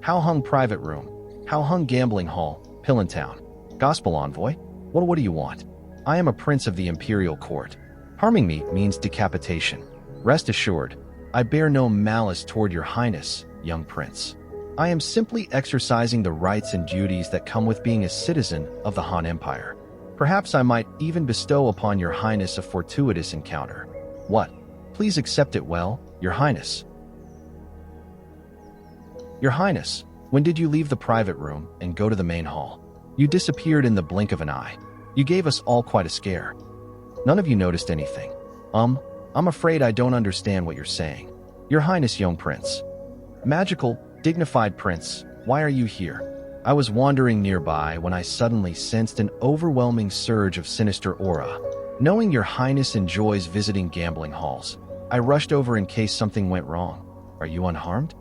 How hung private room? How hung gambling hall, Pillentown? Gospel envoy? What do you want? I am a prince of the imperial court. Harming me means decapitation. Rest assured, I bear no malice toward your highness, young prince. I am simply exercising the rights and duties that come with being a citizen of the Han Empire. Perhaps I might even bestow upon your highness a fortuitous encounter. What? Please accept it well, your highness. Your highness, when did you leave the private room and go to the main hall? You disappeared in the blink of an eye. You gave us all quite a scare. None of you noticed anything. I'm afraid I don't understand what you're saying. Your highness, young prince. Magical, dignified prince, why are you here? I was wandering nearby when I suddenly sensed an overwhelming surge of sinister aura. Knowing your highness enjoys visiting gambling halls, I rushed over in case something went wrong. Are you unharmed?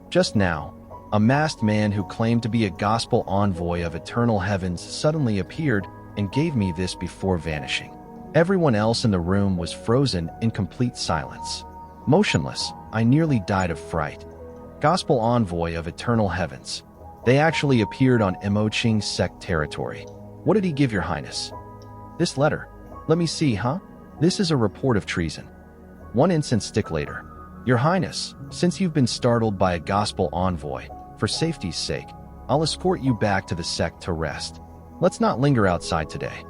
Just now, a masked man who claimed to be a gospel envoy of eternal heavens suddenly appeared and gave me this before vanishing. Everyone else in the room was frozen in complete silence. Motionless, I nearly died of fright. Gospel envoy of eternal heavens. They actually appeared on Emoching's sect territory. What did he give your highness? This letter. Let me see, huh? This is a report of treason. One instant stick later. Your highness, since you've been startled by a gospel envoy, for safety's sake, I'll escort you back to the sect to rest. Let's not linger outside today.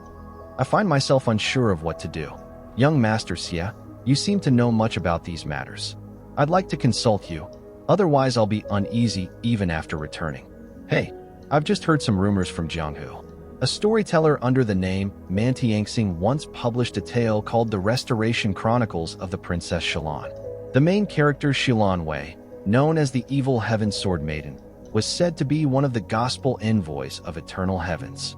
I find myself unsure of what to do. Young Master Xie, you seem to know much about these matters. I'd like to consult you, otherwise I'll be uneasy even after returning. Hey, I've just heard some rumors from Jianghu. A storyteller under the name Mantiangsing once published a tale called The Restoration Chronicles of the Princess Shilan. The main character Shilan Wei, known as the Evil Heaven Sword Maiden, was said to be one of the gospel envoys of eternal heavens.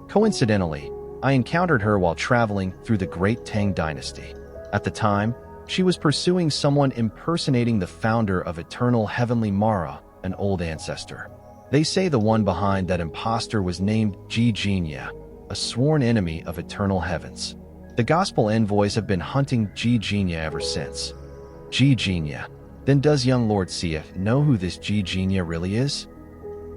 Coincidentally, I encountered her while traveling through the Great Tang Dynasty. At the time, she was pursuing someone impersonating the founder of Eternal Heavenly Mara, an old ancestor. They say the one behind that impostor was named Ji Jinya, a sworn enemy of eternal heavens. The gospel envoys have been hunting Ji Jinya ever since. Ji Jinya. Then does young Lord Xie know who this Ji Jinya really is?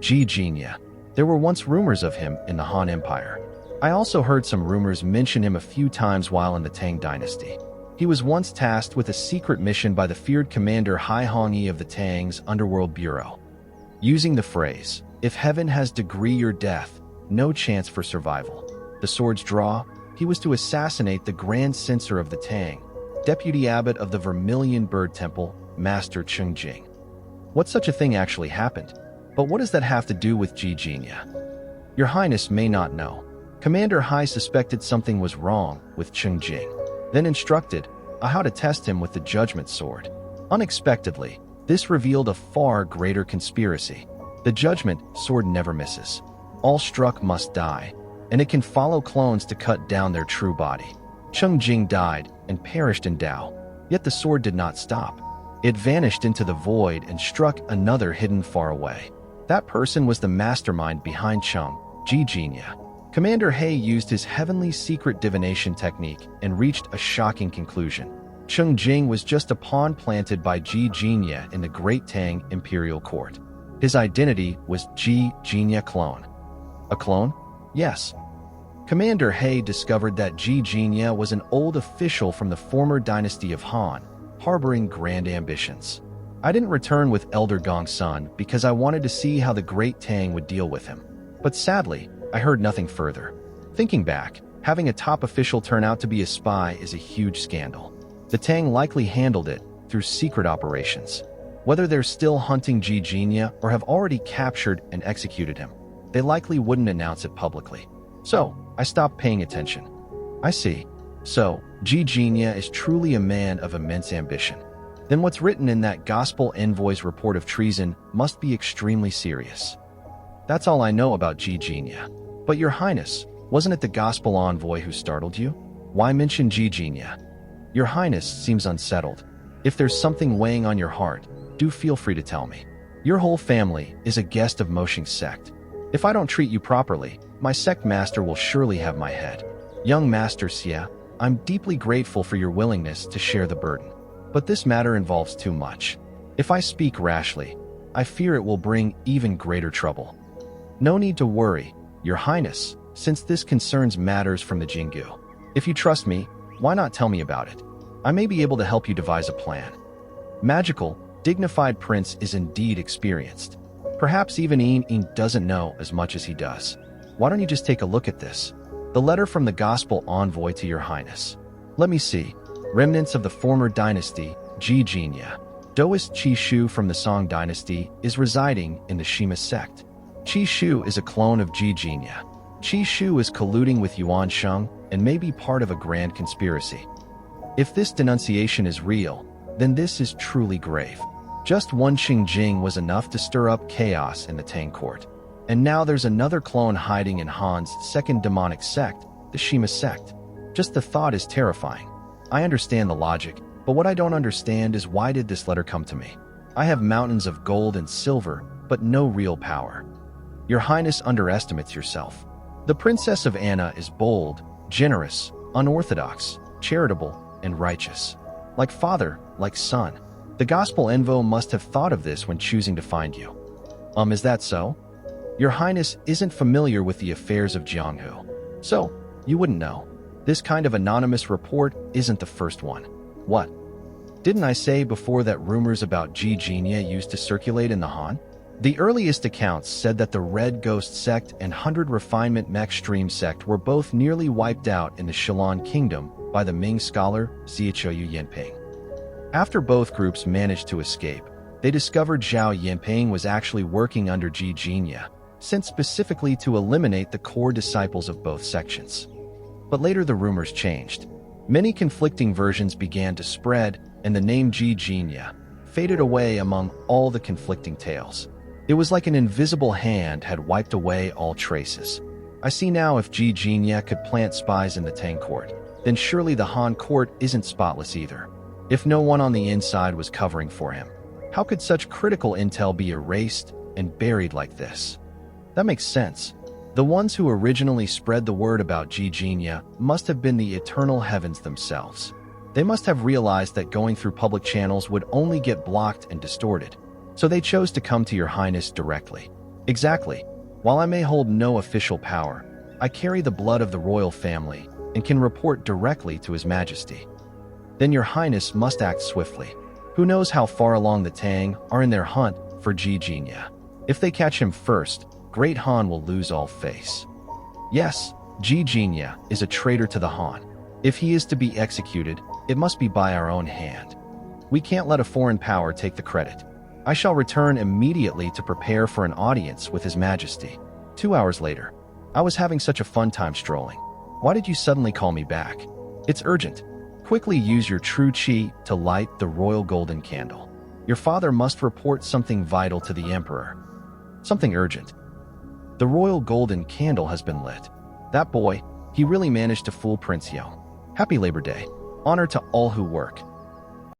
Ji Jinya. There were once rumors of him in the Han Empire. I also heard some rumors mention him a few times while in the Tang Dynasty. He was once tasked with a secret mission by the feared commander Hai Hongyi of the Tang's Underworld Bureau. Using the phrase, "If heaven has degree your death, no chance for survival." The sword's draw, he was to assassinate the Grand Censor of the Tang, Deputy Abbot of the Vermilion Bird Temple, Master Cheng Jing. What such a thing actually happened? But what does that have to do with Ji Jinya? Your Highness may not know. Commander Hai suspected something was wrong with Cheng Jing, then instructed how to test him with the Judgment Sword. Unexpectedly, this revealed a far greater conspiracy. The Judgment Sword never misses. All struck must die, and it can follow clones to cut down their true body. Cheng Jing died and perished in Dao, yet the sword did not stop. It vanished into the void and struck another hidden far away. That person was the mastermind behind Cheng, Ji Jinya. Commander He used his heavenly secret divination technique and reached a shocking conclusion. Cheng Jing was just a pawn planted by Ji Jinya in the Great Tang Imperial Court. His identity was Ji Jinya clone. A clone? Yes. Commander He discovered that Ji Jinya was an old official from the former dynasty of Han, harboring grand ambitions. I didn't return with Elder Gong's son because I wanted to see how the Great Tang would deal with him. But sadly, I heard nothing further. Thinking back, having a top official turn out to be a spy is a huge scandal. The Tang likely handled it through secret operations. Whether they're still hunting Ji Jinya or have already captured and executed him, they likely wouldn't announce it publicly. So, I stopped paying attention. I see. So, Ji Jinya is truly a man of immense ambition. Then what's written in that gospel envoy's report of treason must be extremely serious. That's all I know about Ji Jinya. But your highness, wasn't it the gospel envoy who startled you? Why mention Ji Jinya? Your highness seems unsettled. If there's something weighing on your heart, do feel free to tell me. Your whole family is a guest of Moshing's sect. If I don't treat you properly, my sect master will surely have my head. Young Master Xie, I'm deeply grateful for your willingness to share the burden. But this matter involves too much. If I speak rashly, I fear it will bring even greater trouble. No need to worry, Your Highness, since this concerns matters from the Jingu. If you trust me, why not tell me about it? I may be able to help you devise a plan. Magical, dignified prince is indeed experienced. Perhaps even Een doesn't know as much as he does. Why don't you just take a look at this? The letter from the Gospel Envoy to Your Highness. Let me see. Remnants of the former dynasty, Jijinya. Daoist Qi Shu from the Song dynasty is residing in the Shima sect. Qi Shu is a clone of Jijinya. Qi Shu is colluding with Yuan Sheng and may be part of a grand conspiracy. If this denunciation is real, then this is truly grave. Just one Xingjing was enough to stir up chaos in the Tang court. And now there's another clone hiding in Han's second demonic sect, the Shima sect. Just the thought is terrifying. I understand the logic, but what I don't understand is why did this letter come to me? I have mountains of gold and silver, but no real power. Your Highness underestimates yourself. The Princess of Anna is bold, generous, unorthodox, charitable, and righteous. Like father, like son. The Gospel Envoy must have thought of this when choosing to find you. Is that so? Your Highness isn't familiar with the affairs of Jianghu. So, you wouldn't know. This kind of anonymous report isn't the first one. What? Didn't I say before that rumors about Jijinya used to circulate in the Han? The earliest accounts said that the Red Ghost sect and 100 Refinement Mech Stream sect were both nearly wiped out in the Shilan Kingdom by the Ming scholar Ziachoyu Yinping. After both groups managed to escape, they discovered Zhao Yinping was actually working under Jijinya, sent specifically to eliminate the core disciples of both sections. But later the rumors changed. Many conflicting versions began to spread, and the name Jijinya faded away among all the conflicting tales. It was like an invisible hand had wiped away all traces. I see now if Jijinya could plant spies in the Tang court, then surely the Han court isn't spotless either. If no one on the inside was covering for him, how could such critical intel be erased and buried like this? That makes sense. The ones who originally spread the word about Jijinya must have been the eternal heavens themselves. They must have realized that going through public channels would only get blocked and distorted, so they chose to come to Your Highness directly. Exactly. While I may hold no official power, I carry the blood of the royal family and can report directly to His Majesty. Then Your Highness must act swiftly. Who knows how far along the Tang are in their hunt for Jijinya? If they catch him first, Great Han will lose all face. Yes, Jijinya is a traitor to the Han. If he is to be executed, it must be by our own hand. We can't let a foreign power take the credit. I shall return immediately to prepare for an audience with His Majesty. 2 hours later. I was having such a fun time strolling. Why did you suddenly call me back? It's urgent. Quickly use your true chi to light the royal golden candle. Your father must report something vital to the Emperor. Something urgent. The royal golden candle has been lit. That boy, he really managed to fool Prince Yo. Happy Labor Day. Honor to all who work.